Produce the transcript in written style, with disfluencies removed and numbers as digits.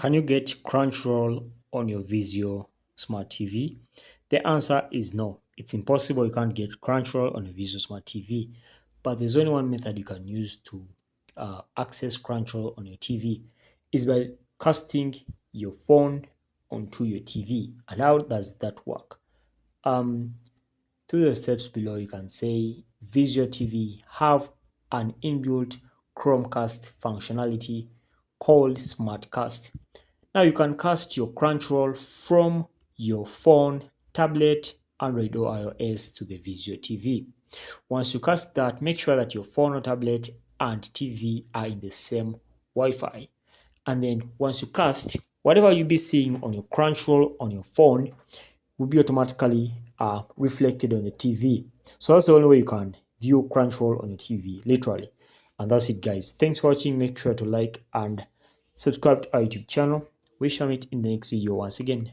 Can you get Crunchyroll on your Vizio Smart TV? The answer is no. It's impossible. You can't get Crunchyroll on a Vizio Smart TV. But there's only one method you can use to access Crunchyroll on your TV is by casting your phone onto your TV. And how does that work? Um, Through the steps below, you can say Vizio TV have an inbuilt Chromecast functionality called SmartCast. Now you can cast your Crunchyroll from your phone, tablet, Android or iOS to the Vizio TV. Once you cast that, make sure that your phone or tablet and TV are in the same Wi-Fi. And then once you cast, whatever you'll be seeing on your Crunchyroll on your phone will be automatically reflected on the TV. So that's the only way you can view Crunchyroll on your TV, literally. And that's it, guys. Thanks for watching. Make sure to like and subscribe to our YouTube channel. We shall meet in the next video once again.